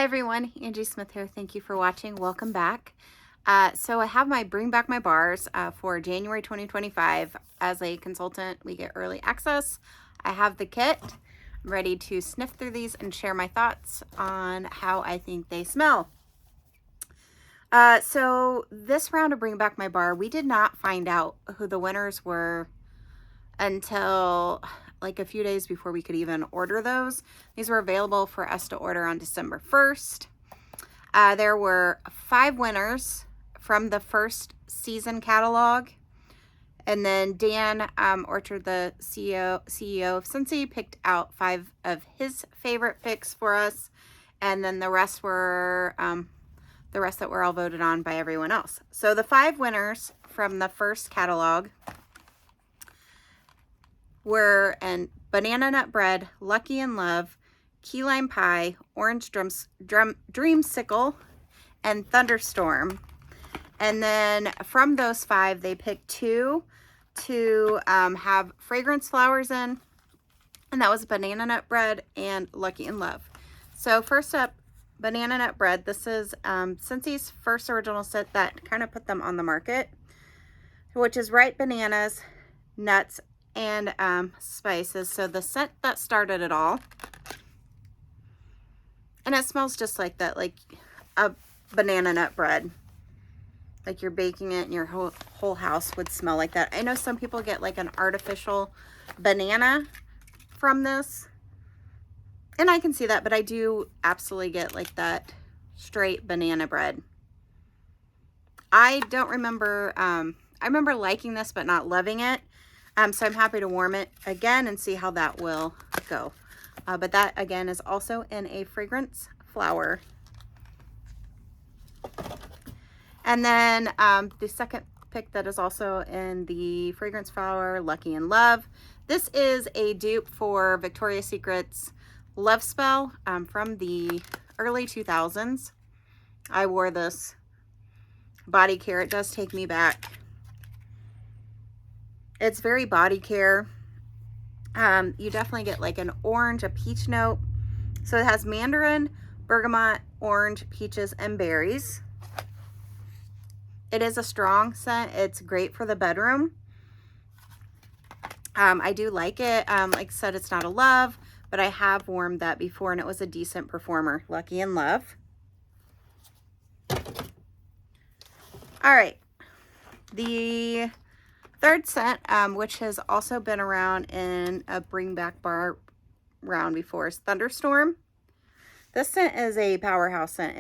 Hi everyone, Angie Smith here. Thank you for watching. Welcome back. So I have my Bring Back My Bars for January 2025. As a consultant, we get early access. I have the kit. I'm ready to sniff through these and share my thoughts on how I think they smell. So this round of Bring Back My Bar, we did not find out who the winners were until like a few days before we could even order those. These were available for us to order on December 1st. There were 5 winners from the first season catalog. And then Dan Orchard, the CEO of Scentsy, picked out 5 of his favorite picks for us. And then the rest were the rest that were all voted on by everyone else. So the 5 winners from the first catalog were Banana Nut Bread, Lucky in Love, Key Lime Pie, Orange Dreamsicle, and Thunderstorm. And then from those 5, they picked 2 to have fragrance flowers in, and that was Banana Nut Bread and Lucky in Love. So first up, Banana Nut Bread. This is Scentsy's first original scent that kind of put them on the market, which is ripe bananas, nuts, and spices. So the scent that started it all, and it smells just like that, like a banana nut bread, like you're baking it and your whole house would smell like that. I know some people get like an artificial banana from this, and I can see that, but I do absolutely get like that straight banana bread. I don't remember, I remember liking this but not loving it. So I'm happy to warm it again and see how that will go. But that again is also in a fragrance flower. And then the second pick that is also in the fragrance flower, Lucky in Love. This is a dupe for Victoria's Secret's Love Spell from the early 2000s. I wore this body care. It does take me back. It's very body care. You definitely get like an orange, a peach note. So it has mandarin, bergamot, orange, peaches, and berries. It is a strong scent. It's great for the bedroom. I do like it. Like I said, it's not a love, but I have warmed that before and it was a decent performer. Lucky in Love. All right. The third scent, which has also been around in a Bring Back Bar round before, is Thunderstorm. This scent is a powerhouse scent.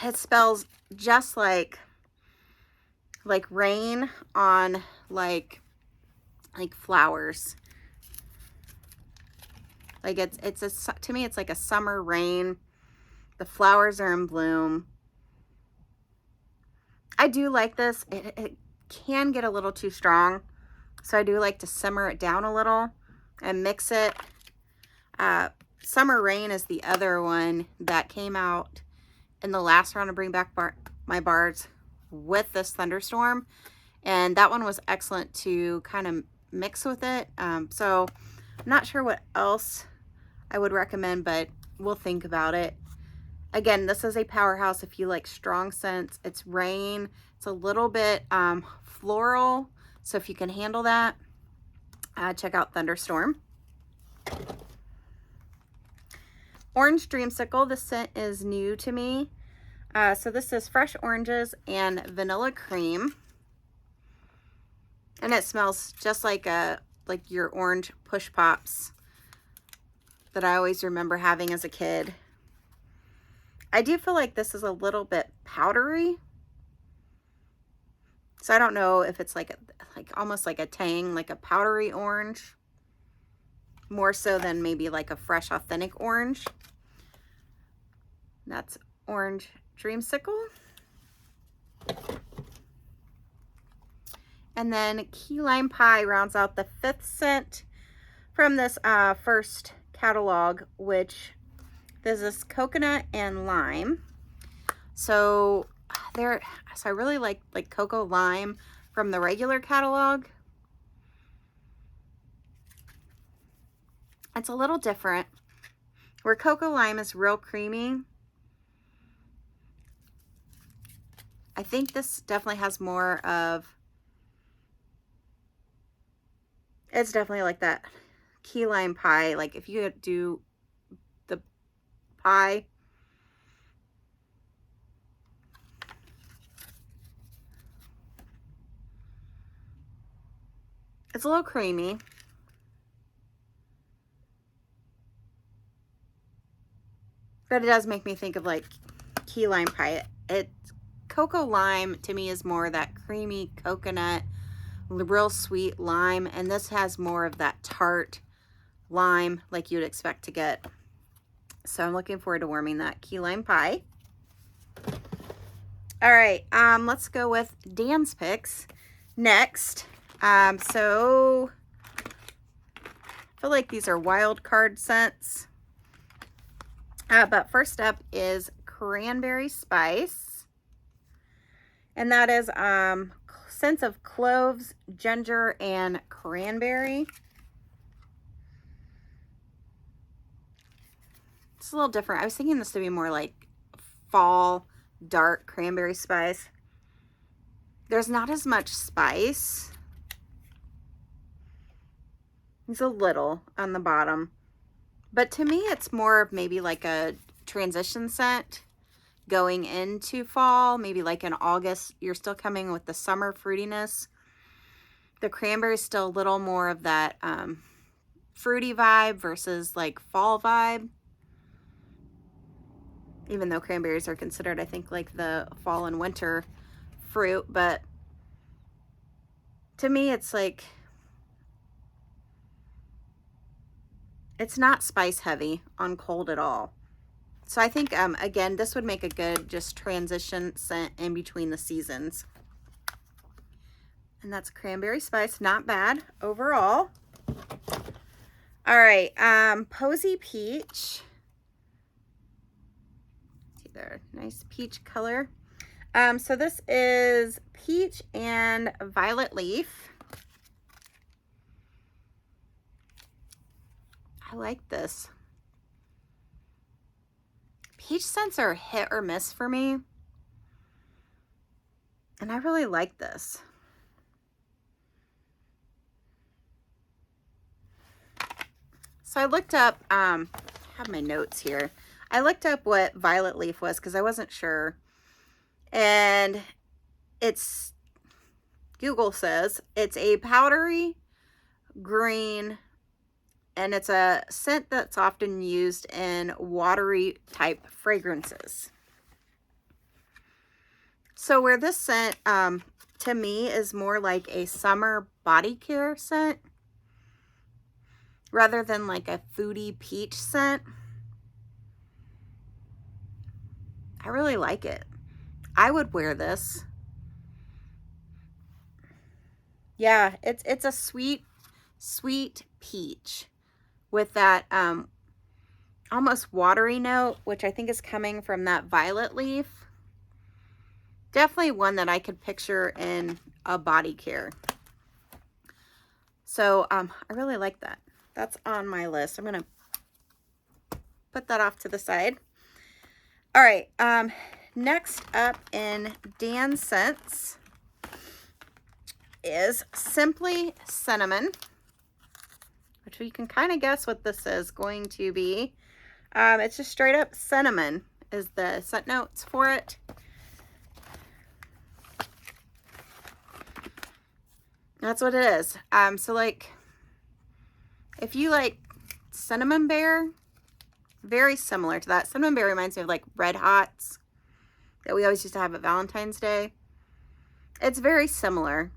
It smells just like rain on like flowers. Like to me it's like a summer rain. The flowers are in bloom. I do like this. It can get a little too strong, so I do like to simmer it down a little and mix it. Summer Rain is the other one that came out in the last round of Bring Back My Bars with this Thunderstorm, and that one was excellent to kind of mix with it. So I'm not sure what else I would recommend, but we'll think about it. Again, this is a powerhouse if you like strong scents. It's rain. It's a little bit floral, so if you can handle that, check out Thunderstorm. Orange Dreamsicle. This scent is new to me. So this is fresh oranges and vanilla cream, and it smells just like your orange push pops that I always remember having as a kid. I do feel like this is a little bit powdery. So I don't know if it's like almost like a tang, like a powdery orange, more so than maybe like a fresh authentic orange. That's Orange Dreamsicle. And then Key Lime Pie rounds out the 5th scent from this first catalog, which this is coconut and lime. So I really like cocoa lime from the regular catalog. It's a little different. Where Cocoa Lime is real creamy, I think this definitely has more of, it's definitely like that key lime pie. Like if you do the pie, it's a little creamy. But it does make me think of like key lime pie. Cocoa lime to me is more that creamy coconut, real sweet lime, and this has more of that tart lime like you'd expect to get. So I'm looking forward to warming that key lime pie. All right, let's go with Dan's picks next. So I feel like these are wild card scents. But first up is Cranberry Spice. And that is scents of cloves, ginger, and cranberry. It's a little different. I was thinking this to be more like fall, dark cranberry spice. There's not as much spice. It's a little on the bottom. But to me, it's more of maybe like a transition scent going into fall. Maybe like in August, you're still coming with the summer fruitiness. The cranberry is still a little more of that fruity vibe versus like fall vibe. Even though cranberries are considered, I think, like the fall and winter fruit. But to me, it's like, it's not spice heavy on cold at all. So I think, again, this would make a good just transition scent in between the seasons. And that's Cranberry Spice. Not bad overall. All right, Posy Peach. See there, nice peach color. So this is peach and violet leaf. I like this. Peach scents are hit or miss for me. And I really like this. So I looked up, I have my notes here. I looked up what violet leaf was because I wasn't sure. And it's, Google says, it's a powdery green, and it's a scent that's often used in watery type fragrances. So where this scent, to me, is more like a summer body care scent rather than like a foodie peach scent. I really like it. I would wear this. Yeah, it's a sweet peach with that almost watery note, which I think is coming from that violet leaf. Definitely one that I could picture in a body care. So I really like that. That's on my list. I'm gonna put that off to the side. All right, next up in Dan's scents is Simply Cinnamon, which we can kind of guess what this is going to be. It's just straight up cinnamon is the scent notes for it. That's what it is. So like, if you like Cinnamon Bear, very similar to that. Cinnamon Bear reminds me of like Red Hots that we always used to have at Valentine's Day. It's very similar.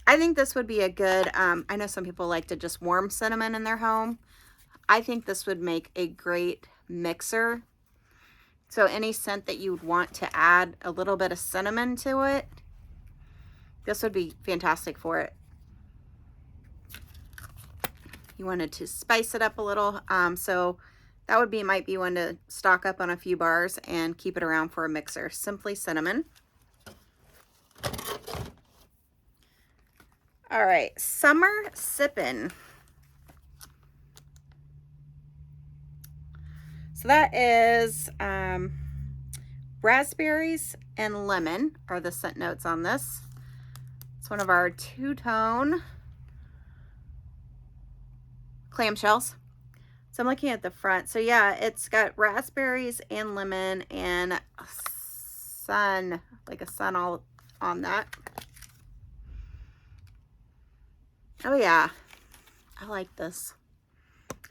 I think this would be a good, I know some people like to just warm cinnamon in their home. I think this would make a great mixer. So any scent that you would want to add a little bit of cinnamon to it, this would be fantastic for it. You wanted to spice it up a little, so that would be, might be one to stock up on a few bars and keep it around for a mixer. Simply Cinnamon. All right, Summer Sippin'. So that is raspberries and lemon are the scent notes on this. It's one of our two-tone clamshells. So I'm looking at the front. So yeah, it's got raspberries and lemon and sun, like a sun all on that. Oh yeah, I like this.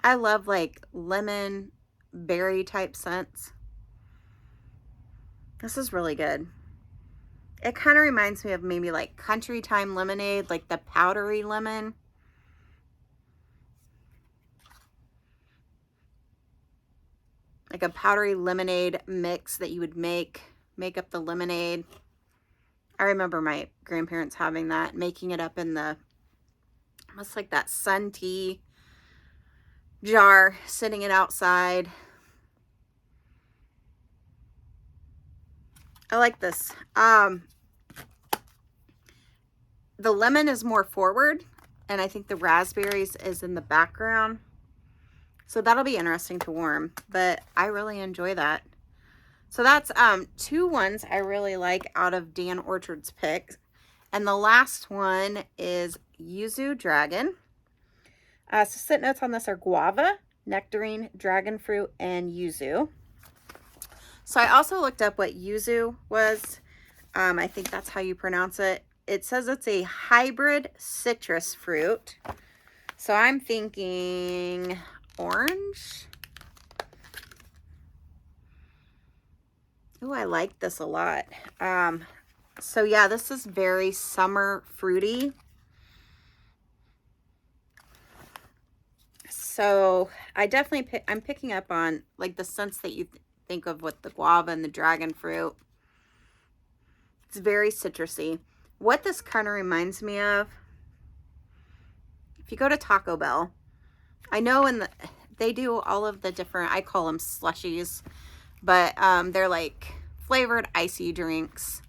I love like lemon berry type scents. This is really good. It kind of reminds me of maybe like Country Time lemonade, like the powdery lemon. Like a powdery lemonade mix that you would make up the lemonade. I remember my grandparents having that, making it up in the, almost like that sun tea jar, sitting it outside. I like this. The lemon is more forward, and I think the raspberries is in the background. So that'll be interesting to warm, but I really enjoy that. So that's two ones I really like out of Dan Orchard's picks. And the last one is Yuzu Dragon. So scent notes on this are guava, nectarine, dragon fruit, and yuzu. So I also looked up what yuzu was. I think that's how you pronounce it. It says it's a hybrid citrus fruit. So I'm thinking orange. Oh, I like this a lot. So yeah, this is very summer fruity. So I definitely I'm picking up on like the scents that you think of with the guava and the dragon fruit. It's very citrusy. What this kind of reminds me of, if you go to Taco Bell, I know they do all of the different, I call them slushies, but they're like flavored icy drinks.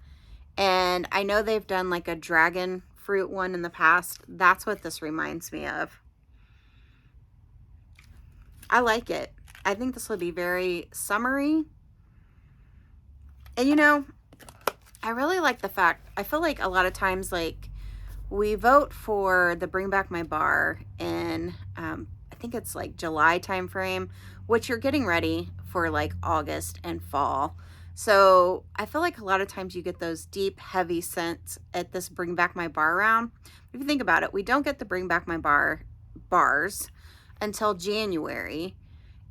And I know they've done like a dragon fruit one in the past. That's what this reminds me of. I like it. I think this will be very summery. And you know, I really like the fact, I feel like a lot of times like we vote for the Bring Back My Bar in, I think it's like July time frame, which you're getting ready for like August and fall. So I feel like a lot of times you get those deep, heavy scents at this Bring Back My Bar round. If you think about it, we don't get the Bring Back My Bar bars until January.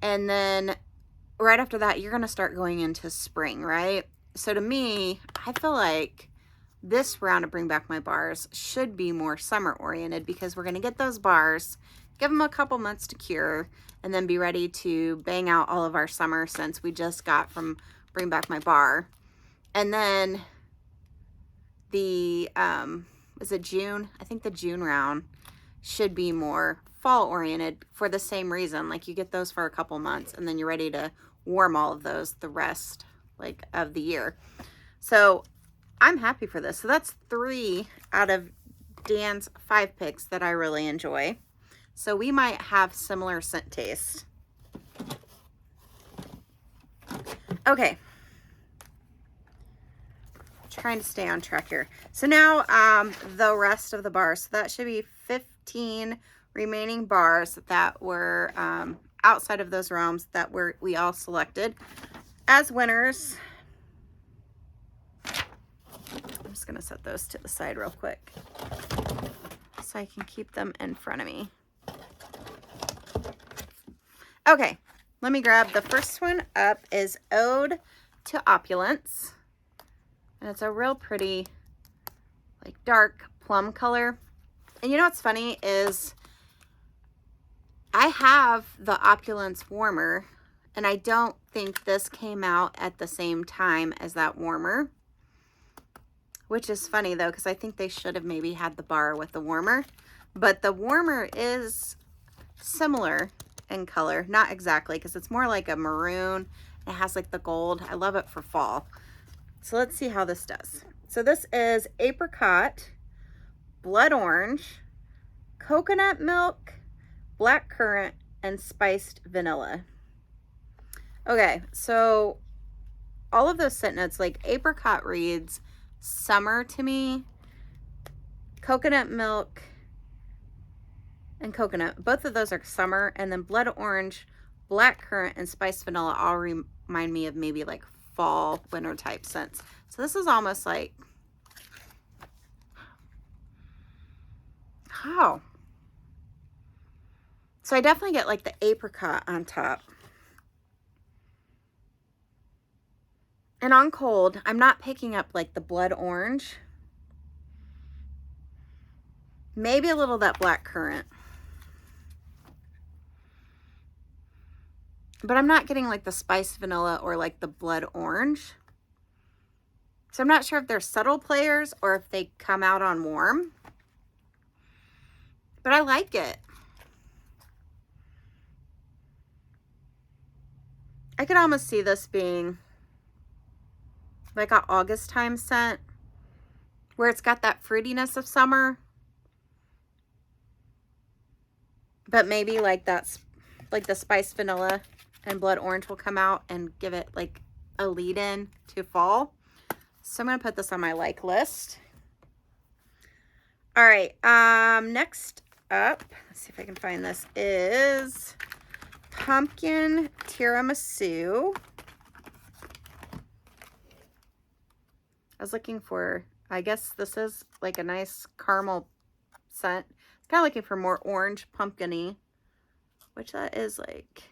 And then right after that, you're going to start going into spring, right? So to me, I feel like this round of Bring Back My Bars should be more summer oriented because we're going to get those bars, give them a couple months to cure, and then be ready to bang out all of our summer scents we just got from Bring Back My Bar. And then the, is it June? I think the June round should be more fall oriented for the same reason. Like you get those for a couple months and then you're ready to warm all of those the rest like of the year. So I'm happy for this. So that's 3 out of Dan's 5 picks that I really enjoy. So we might have similar scent taste. Okay. Trying to stay on track here. So now the rest of the bars. So that should be 15 remaining bars that were outside of those realms that we all selected as winners. I'm just going to set those to the side real quick so I can keep them in front of me. Okay, let me grab the first one up is Ode to Opulence. And it's a real pretty, like dark plum color. And you know what's funny is I have the Opulence warmer, and I don't think this came out at the same time as that warmer. Which is funny though, because I think they should have maybe had the bar with the warmer. But the warmer is similar in color. Not exactly, because it's more like a maroon. It has like the gold. I love it for fall. So let's see how this does. So this is apricot, blood orange, coconut milk, black currant, and spiced vanilla. Okay, so all of those scent notes, like apricot reads summer to me, coconut milk, and coconut. Both of those are summer, and then blood orange, black currant, and spiced vanilla all remind me of maybe like fall, winter type scents. So this is almost like, oh. So I definitely get like the apricot on top. And on cold, I'm not picking up like the blood orange. Maybe a little of that black currant. But I'm not getting like the spiced vanilla or like the blood orange. So I'm not sure if they're subtle players or if they come out on warm. But I like it. I could almost see this being like an August time scent where it's got that fruitiness of summer. But maybe like that's like the spiced vanilla and blood orange will come out and give it like a lead in to fall. So I'm going to put this on my like list. All right. Next up, let's see if I can find this, is pumpkin tiramisu. I was looking for, I guess this is like a nice caramel scent. It's kind of looking for more orange pumpkin-y, which that is like,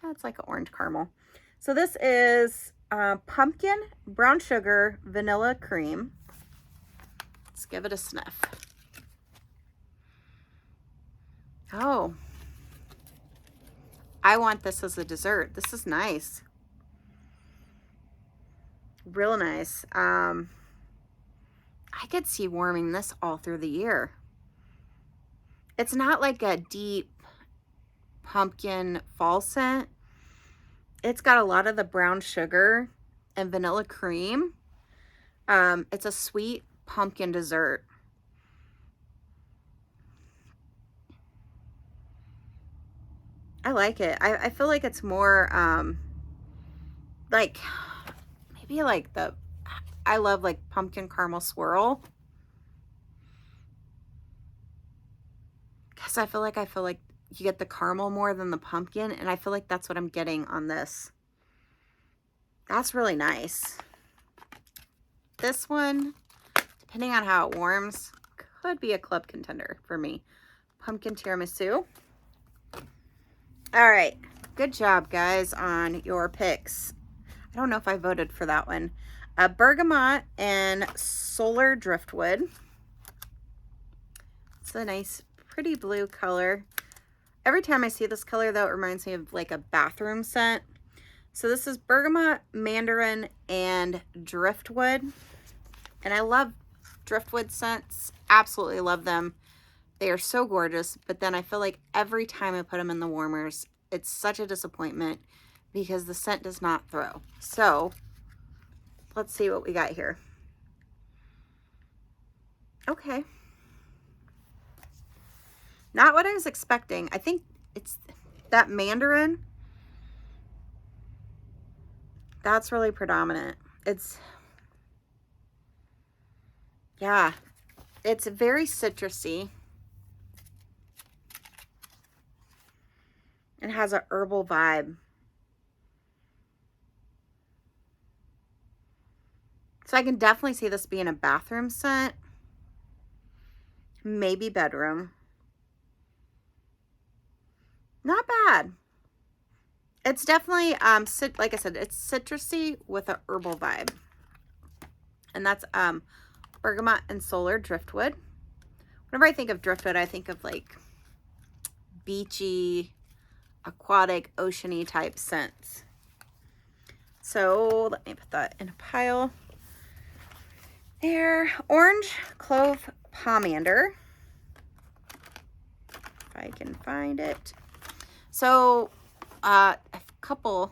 that's like an orange caramel. So this is pumpkin, brown sugar, vanilla cream. Let's give it a sniff. Oh, I want this as a dessert. This is nice. Real nice. I could see warming this all through the year. It's not like a deep pumpkin fall scent. It's got a lot of the brown sugar and vanilla cream. It's a sweet pumpkin dessert. I like it. I feel like it's more like maybe like the, I love like pumpkin caramel swirl. Because I feel like you get the caramel more than the pumpkin, and I feel like that's what I'm getting on this. That's really nice. This one, depending on how it warms, could be a club contender for me. Pumpkin tiramisu. All right. Good job, guys, on your picks. I don't know if I voted for that one. Bergamot and solar driftwood. It's a nice, pretty blue color. Every time I see this color, though, it reminds me of like a bathroom scent. So this is bergamot, mandarin, and driftwood. And I love driftwood scents. Absolutely love them. They are so gorgeous. But then I feel like every time I put them in the warmers, it's such a disappointment because the scent does not throw. So let's see what we got here. Okay. Not what I was expecting. I think it's that mandarin. That's really predominant. Yeah, it's very citrusy. It has a herbal vibe. So I can definitely see this being a bathroom scent. Maybe bedroom. Not bad. It's definitely, like I said, it's citrusy with a herbal vibe. And that's bergamot and solar driftwood. Whenever I think of driftwood, I think of like beachy, aquatic, oceany type scents. So let me put that in a pile there. Orange clove pomander, if I can find it. So a couple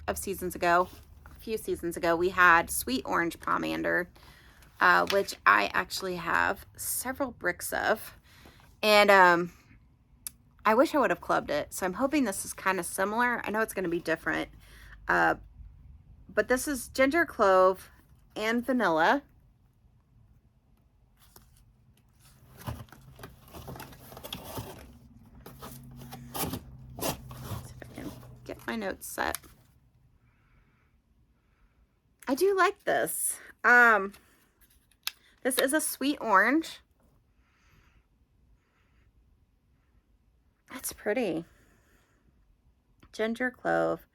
of seasons ago, a few seasons ago, we had sweet orange pomander, which I actually have several bricks of. And I wish I would have clubbed it. So I'm hoping this is kind of similar. I know it's going to be different. But this is ginger clove and vanilla. See if I can get my notes set. I do like this. This is a sweet orange. That's pretty. Ginger, clove,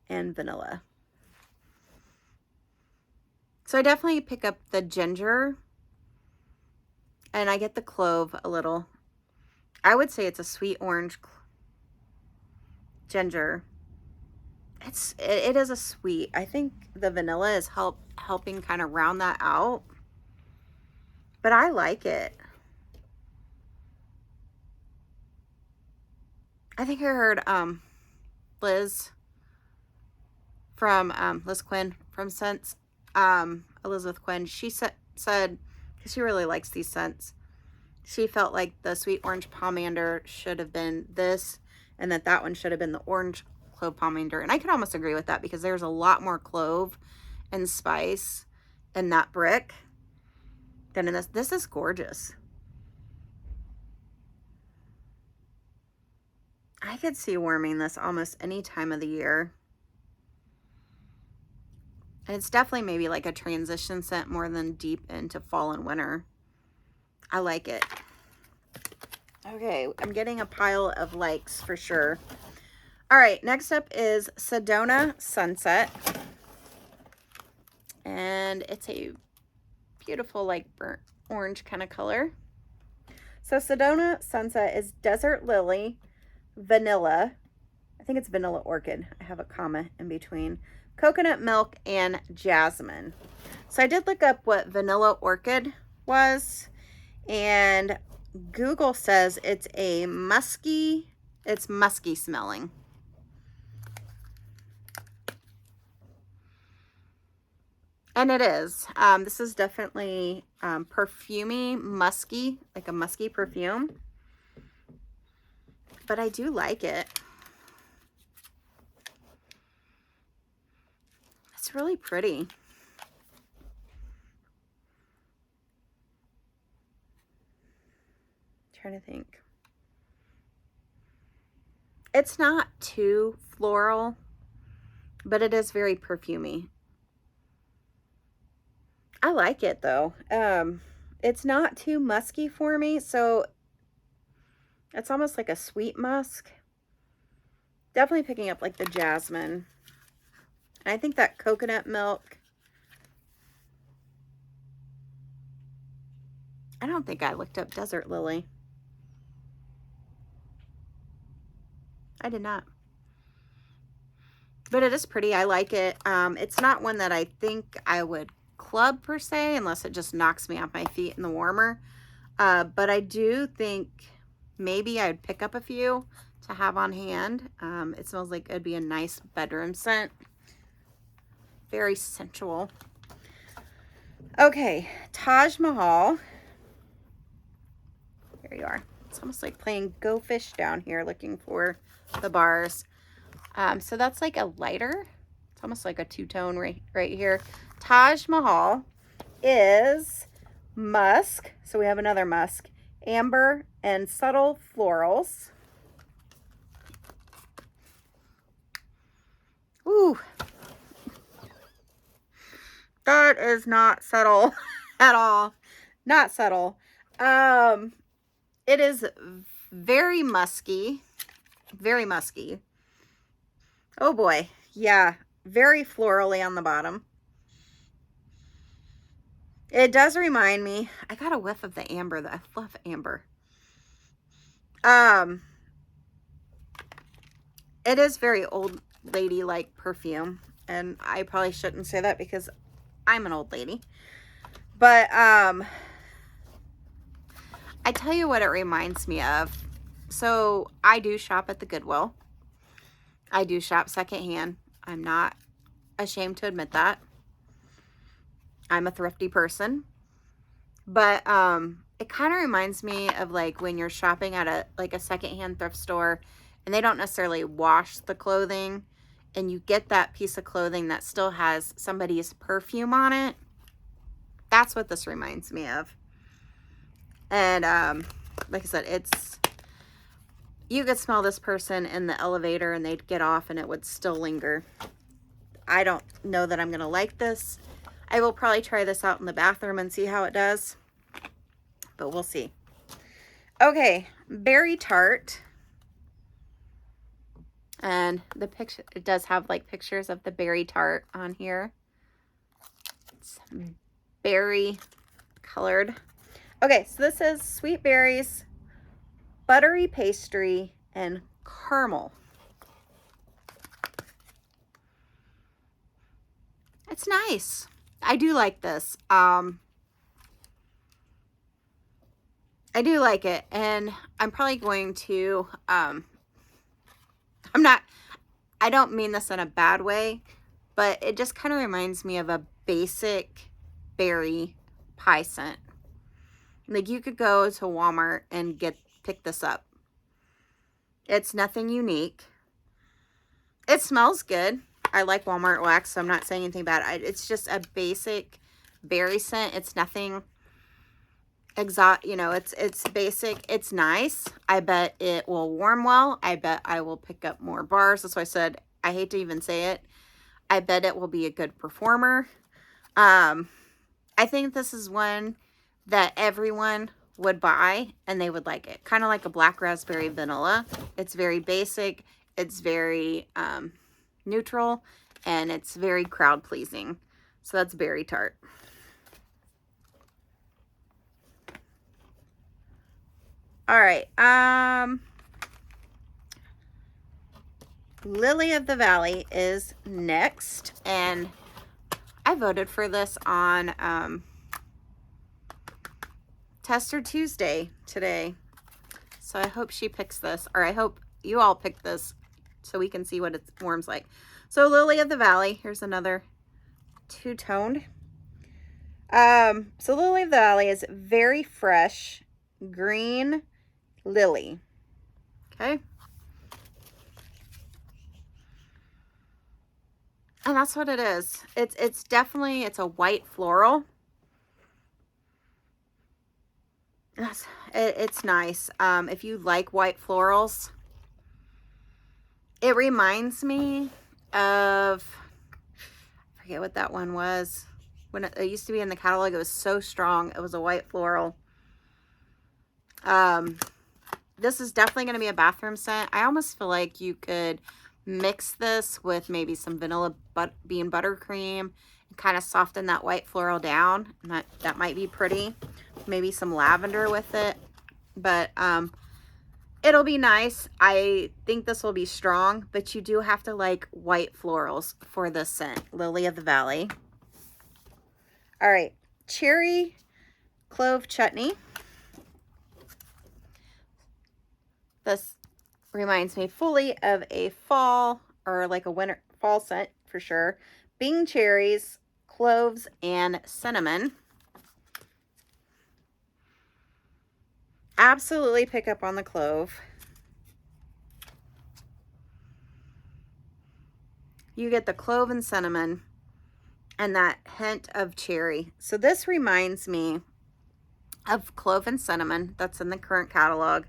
and vanilla. So I definitely pick up the ginger, and I get the clove a little. I would say it's a sweet orange ginger. It is a sweet. I think the vanilla is helping kind of round that out. But I like it. I think I heard Liz from Liz Quinn from Scents, Elizabeth Quinn, she said, because she really likes these scents, she felt like the sweet orange pomander should have been this, and that one should have been the orange clove pomander. And I could almost agree with that, because there's a lot more clove and spice in that brick than in this. This is gorgeous. I could see warming this almost any time of the year. And it's definitely maybe like a transition scent more than deep into fall and winter. I like it. Okay, I'm getting a pile of likes for sure. All right, next up is Sedona Sunset. And it's a beautiful like burnt orange kind of color. So Sedona Sunset is Desert Lily, vanilla. I think it's vanilla orchid. I have a comma in between. Coconut milk and jasmine. So I did look up what vanilla orchid was, and Google says it's musky smelling. And it is. This is definitely perfumey, musky, like a musky perfume. But I do like it. It's really pretty. Trying to think. It's not too floral, but it is very perfumey. I like it though. It's not too musky for me, so it's almost like a sweet musk. Definitely picking up like the jasmine. And I think that coconut milk. I don't think I looked up Desert Lily. I did not. But it is pretty. I like it. It's not one that I think I would club per se, unless it just knocks me off my feet in the warmer. But I do think maybe I'd pick up a few to have on hand. It smells like it'd be a nice bedroom scent. Very sensual. Okay, Taj Mahal. There you are. It's almost like playing Go Fish down here looking for the bars. So that's like a lighter. It's almost like a two-tone right here. Taj Mahal is musk. So we have another musk. Amber and subtle florals. Ooh. That is not subtle at all. Not subtle. It is very musky. Very musky. Oh boy. Yeah. Very florally on the bottom. It does remind me. I got a whiff of the amber. I love amber. It is very old lady-like perfume. And I probably shouldn't say that because I'm an old lady. But I tell you what it reminds me of. So I do shop at the Goodwill. I do shop secondhand. I'm not ashamed to admit that. I'm a thrifty person. But it kind of reminds me of like when you're shopping at a secondhand thrift store and they don't necessarily wash the clothing and you get that piece of clothing that still has somebody's perfume on it. That's what this reminds me of. And like I said, you could smell this person in the elevator and they'd get off and it would still linger. I don't know that I'm going to like this. I will probably try this out in the bathroom and see how it does, but we'll see. Okay, Berry Tart. And the picture, it does have like pictures of the Berry Tart on here. It's berry colored. Okay, so this is sweet berries, buttery pastry, and caramel. It's nice. I do like this. I do like it, and I'm probably going to, I don't mean this in a bad way, but it just kind of reminds me of a basic berry pie scent. Like you could go to Walmart and pick this up. It's nothing unique. It smells good. I like Walmart wax, so I'm not saying anything bad. It's just a basic berry scent. It's nothing exotic, you know, it's basic. It's nice. I bet it will warm well. I bet I will pick up more bars. That's why I said, I hate to even say it. I bet it will be a good performer. I think this is one that everyone would buy and they would like it. Kind of like a black raspberry vanilla. It's very basic. It's very neutral, and it's very crowd pleasing. So that's Berry Tart. All right. Lily of the Valley is next, and I voted for this on Tester Tuesday today. So I hope she picks this, or I hope you all pick this so we can see what it warms like. So Lily of the Valley, here's another two-toned. So Lily of the Valley is very fresh green lily. Okay. And that's what it is. It's definitely, it's a white floral. It's nice. If you like white florals, it reminds me of, I forget what that one was. When it used to be in the catalog, it was so strong. It was a white floral. This is definitely going to be a bathroom scent. I almost feel like you could mix this with maybe some vanilla bean buttercream and kind of soften that white floral down. And that might be pretty. Maybe some lavender with it. But it'll be nice. I think this will be strong, but you do have to like white florals for this scent. Lily of the Valley. All right. Cherry clove chutney. This reminds me fully of a fall or like a fall scent for sure. Bing cherries, cloves, and cinnamon. Absolutely pick up on the clove. You get the clove and cinnamon and that hint of cherry. So this reminds me of clove and cinnamon that's in the current catalog,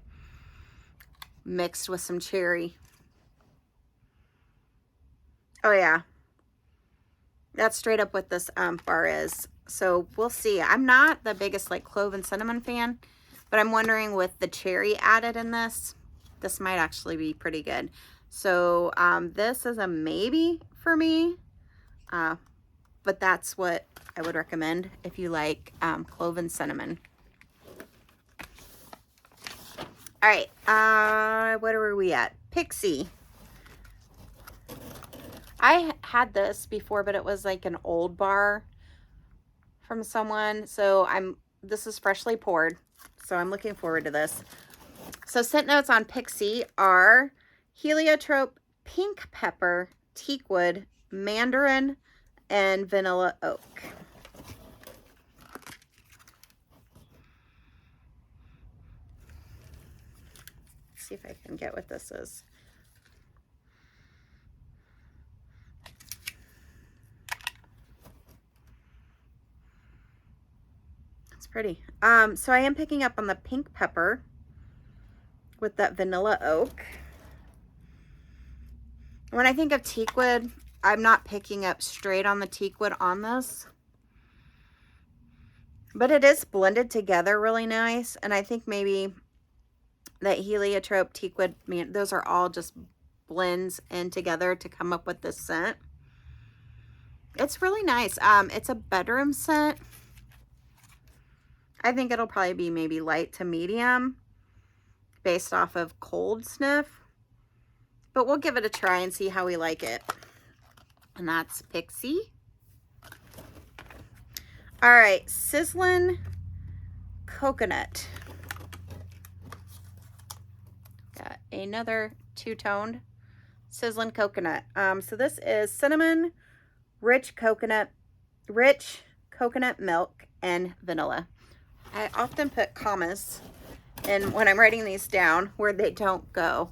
mixed with some cherry. Oh yeah, that's straight up what this bar is. So we'll see. I'm not the biggest like clove and cinnamon fan, but I'm wondering with the cherry added in this might actually be pretty good. So this is a maybe for me, but that's what I would recommend if you like clove and cinnamon. All right, what are we at? Pixie. I had this before, but it was like an old bar from someone. So this is freshly poured. So I'm looking forward to this. So scent notes on Pixie are heliotrope, pink pepper, teakwood, mandarin, and vanilla oak. see if I can get what this is. It's pretty. So I am picking up on the pink pepper with that vanilla oak. When I think of teakwood, I'm not picking up straight on the teakwood on this. But it is blended together really nice. And I think maybe that heliotrope, teakwood, man, those are all just blends in together to come up with this scent. It's really nice. It's a bedroom scent. I think it'll probably be maybe light to medium based off of cold sniff. But we'll give it a try and see how we like it. And that's Pixie. All right, Sizzling Coconut. Got another two-toned Sizzling Coconut. So this is cinnamon, rich coconut milk, and vanilla. I often put commas in when I'm writing these down where they don't go.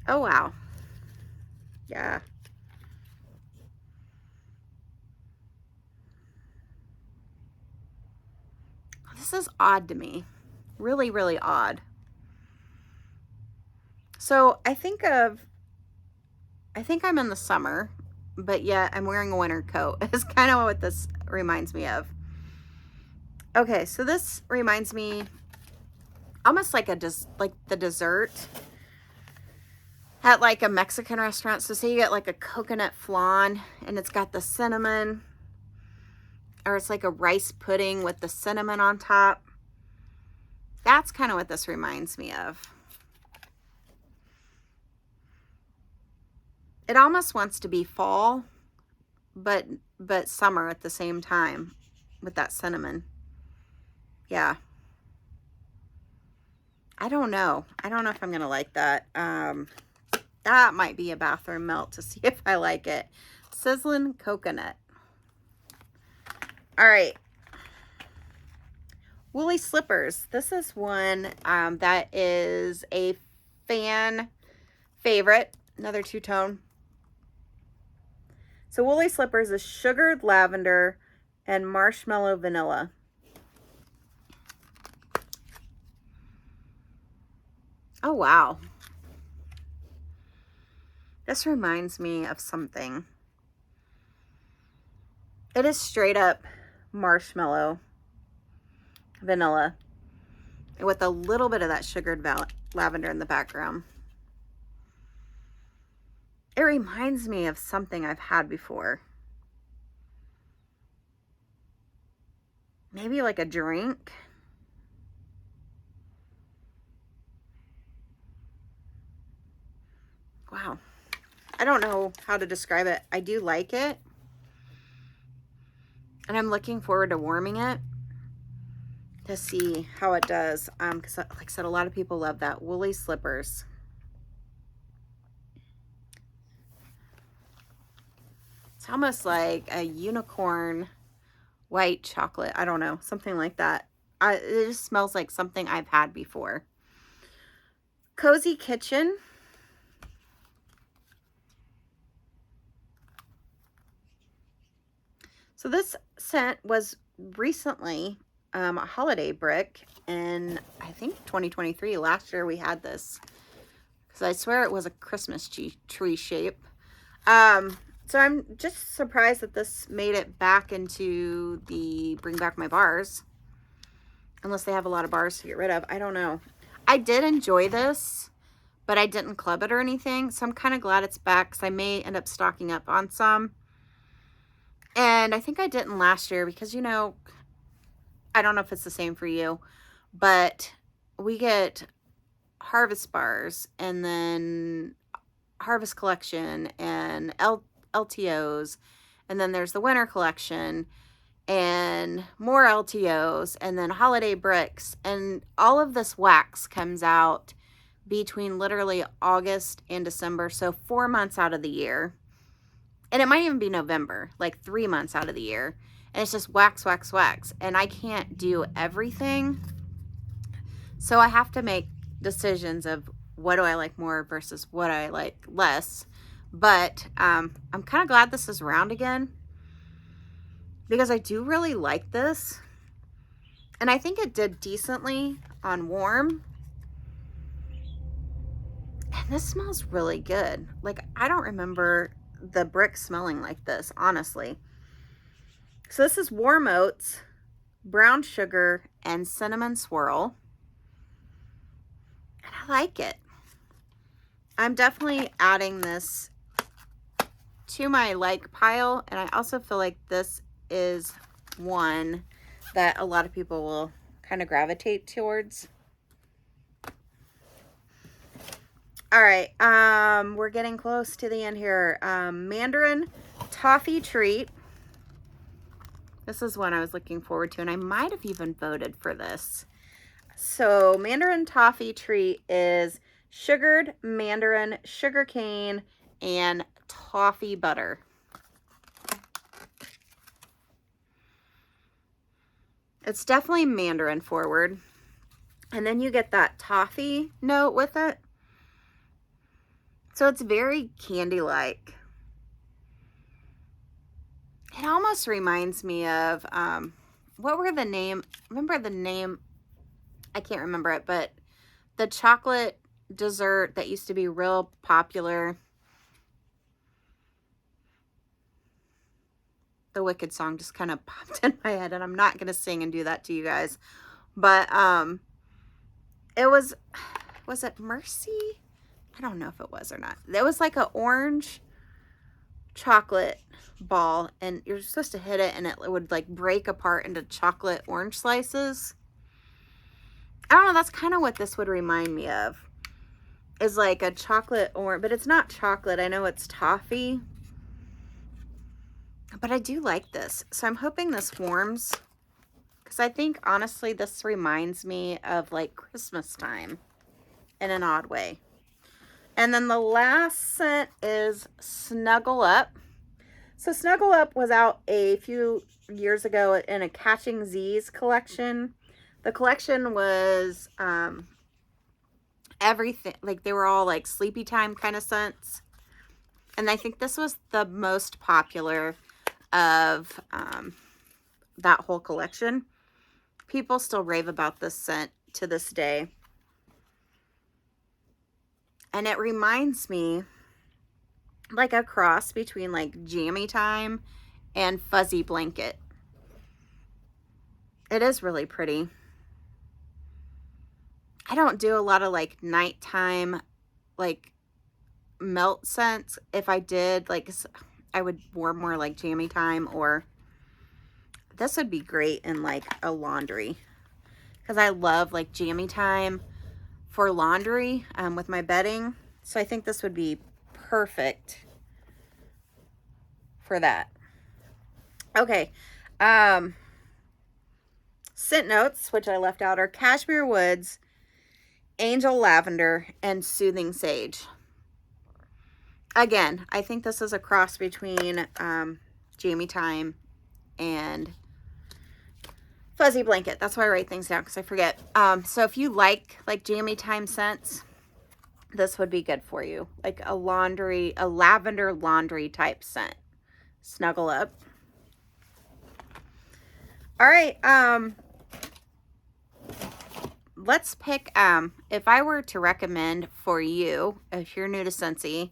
Oh, wow. Yeah. This is odd to me. Really, really odd. So I think I'm in the summer, but yet I'm wearing a winter coat. It's kind of what this reminds me of. Okay, so this reminds me almost like the dessert at like a Mexican restaurant. So say you get like a coconut flan and it's got the cinnamon, or it's like a rice pudding with the cinnamon on top. That's kind of what this reminds me of. It almost wants to be fall, but summer at the same time with that cinnamon. Yeah. I don't know. I don't know if I'm going to like that. That might be a bathroom melt to see if I like it. Sizzling Coconut. All right. Woolly Slippers. This is one that is a fan favorite. Another two-tone. So Woolly Slippers is sugared lavender and marshmallow vanilla. Oh, wow. This reminds me of something. It is straight up marshmallow vanilla with a little bit of that sugared lavender in the background. It reminds me of something I've had before. Maybe like a drink. Wow. I don't know how to describe it. I do like it. And I'm looking forward to warming it to see how it does. Because like I said, a lot of people love that. Woolly Slippers. It's almost like a unicorn white chocolate. I don't know. Something like that. It just smells like something I've had before. Cozy Kitchen. So this scent was recently a holiday brick in, I think, 2023. Last year we had this because I swear it was a Christmas tree shape. So I'm just surprised that this made it back into the Bring Back My Bars. Unless they have a lot of bars to get rid of. I don't know. I did enjoy this, but I didn't club it or anything. So I'm kind of glad it's back because I may end up stocking up on some. And I think I didn't last year because, you know, I don't know if it's the same for you, but we get Harvest bars and then Harvest Collection and LTOs, and then there's the Winter Collection and more LTOs, and then holiday bricks, and all of this wax comes out between literally August and December, so 4 months out of the year. And it might even be November, like 3 months out of the year. And it's just wax, wax, wax. And I can't do everything. So I have to make decisions of what do I like more versus what I like less. But I'm kind of glad this is round again because I do really like this. And I think it did decently on warm. And this smells really good. Like, I don't remember the brick smelling like this, honestly. So this is warm oats, brown sugar, and cinnamon swirl. And I like it. I'm definitely adding this to my like pile. And I also feel like this is one that a lot of people will kind of gravitate towards. All right, we're getting close to the end here. Mandarin Toffee Treat. This is one I was looking forward to, and I might have even voted for this. So Mandarin Toffee Treat is sugared mandarin, sugar cane, and toffee butter. It's definitely mandarin forward. And then you get that toffee note with it. So it's very candy-like. It almost reminds me of, what were the name? Remember the name? I can't remember it, but the chocolate dessert that used to be real popular. The Wicked song just kind of popped in my head, and I'm not going to sing and do that to you guys. But it was it Mercy? I don't know if it was or not. It was like an orange chocolate ball, and you're supposed to hit it and it would like break apart into chocolate orange slices. I don't know, that's kind of what this would remind me of, is like a chocolate orange, but it's not chocolate. I know it's toffee, but I do like this. So I'm hoping this warms, because I think honestly this reminds me of like Christmas time in an odd way. And then the last scent is Snuggle Up. So Snuggle Up was out a few years ago in a Catching Z's collection. The collection was everything, like they were all like sleepy time kind of scents. And I think this was the most popular of that whole collection. People still rave about this scent to this day. And it reminds me like a cross between like Jammy Time and Fuzzy Blanket. It is really pretty. I don't do a lot of like nighttime like melt scents. If I did, like I would wear more like Jammy Time, or this would be great in like a laundry, because I love like Jammy Time for laundry with my bedding. So I think this would be perfect for that. Okay. Scent notes, which I left out, are Cashmere Woods, Angel Lavender, and Soothing Sage. Again, I think this is a cross between Jammy Time and Fuzzy Blanket. That's why I write things down, because I forget. So if you like Jammy Time scents, this would be good for you. Like a lavender laundry type scent. Snuggle Up. All right. Let's pick, if I were to recommend for you, if you're new to Scentsy,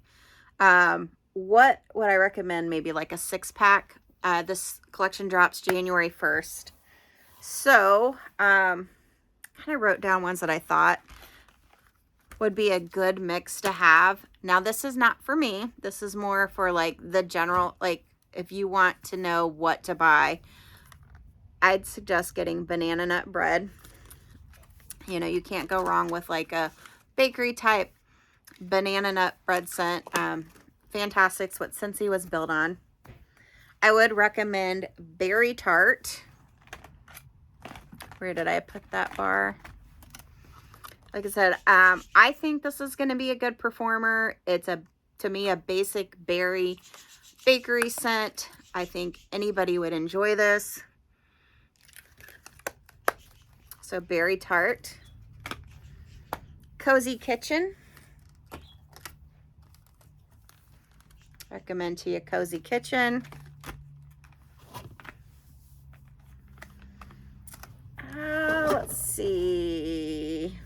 what would I recommend? Maybe like a 6-pack. This collection drops January 1st. So, kind of wrote down ones that I thought would be a good mix to have. Now, this is not for me. This is more for like the general, like if you want to know what to buy, I'd suggest getting banana nut bread. You know, you can't go wrong with like a bakery type banana nut bread scent. Fantastic. It's what Scentsy was built on. I would recommend Berry Tart. Where did I put that bar? Like I said, I think this is going to be a good performer. It's to me, a basic berry bakery scent. I think anybody would enjoy this. So Berry Tart. Cozy Kitchen. Recommend to you Cozy Kitchen. Let's see.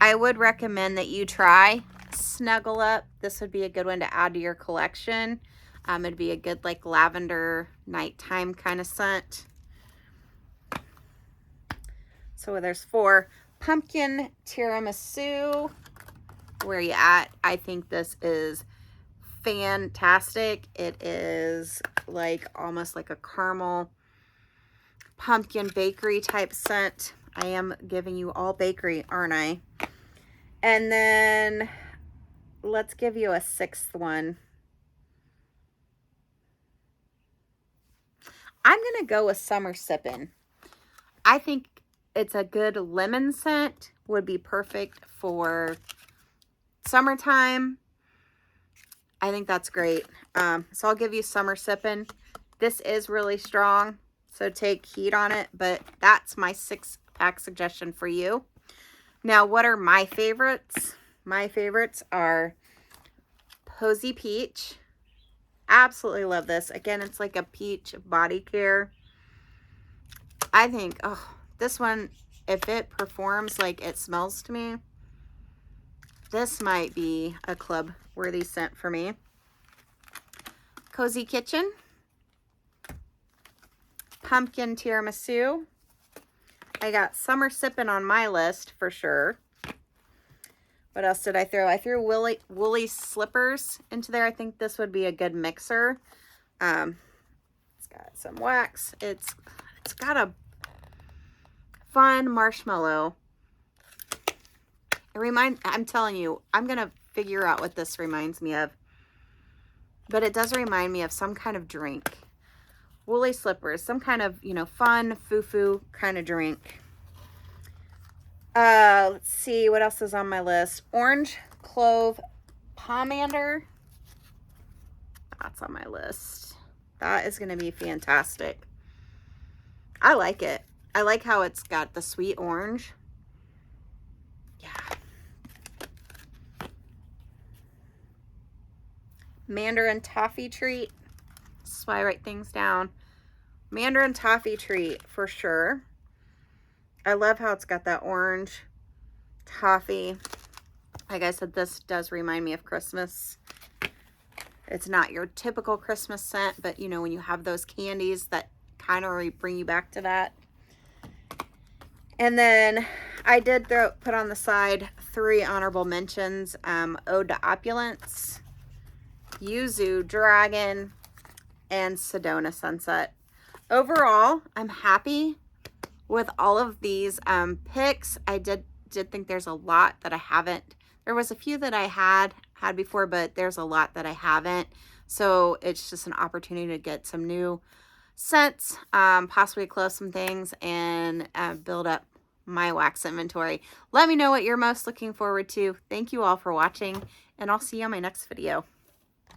I would recommend that you try Snuggle Up. This would be a good one to add to your collection. It'd be a good like lavender nighttime kind of scent. So there's 4. Pumpkin Tiramisu. Where you at? I think this is fantastic. It is like almost like a caramel pumpkin bakery type scent. I am giving you all bakery, aren't I? And then let's give you a 6th one. I'm going to go with Summer Sippin'. I think it's a good lemon scent. Would be perfect for summertime. I think that's great. So I'll give you Summer Sippin'. This is really strong, so take heed on it. But that's my 6-pack suggestion for you. Now, what are my favorites? My favorites are Posy Peach. Absolutely love this. Again, it's like a peach body care. I think, oh, this one, if it performs like it smells to me, this might be a club-worthy scent for me. Cozy Kitchen. Pumpkin Tiramisu. I got Summer Sippin' on my list for sure. What else did I throw? I threw Woolly Slippers into there. I think this would be a good mixer. It's got some wax. It's got a fun marshmallow. I'm telling you, I'm going to figure out what this reminds me of. But it does remind me of some kind of drink. Woolly Slippers, some kind of, you know, fun, foo-foo kind of drink. Let's see, what else is on my list? Orange Clove Pomander. That's on my list. That is going to be fantastic. I like it. I like how it's got the sweet orange. Yeah. Mandarin Toffee Treat. This is why I write things down. Mandarin Toffee Treat for sure. I love how it's got that orange toffee. Like I said, this does remind me of Christmas. It's not your typical Christmas scent, but you know, when you have those candies that kind of bring you back to that. And then I did put on the side 3 honorable mentions. Ode to Opulence, Yuzu Dragon, and Sedona Sunset. Overall, I'm happy with all of these picks. I did think there's a lot that I haven't. There was a few that I had before, but there's a lot that I haven't. So it's just an opportunity to get some new scents, possibly close some things, and build up my wax inventory. Let me know what you're most looking forward to. Thank you all for watching, and I'll see you on my next video.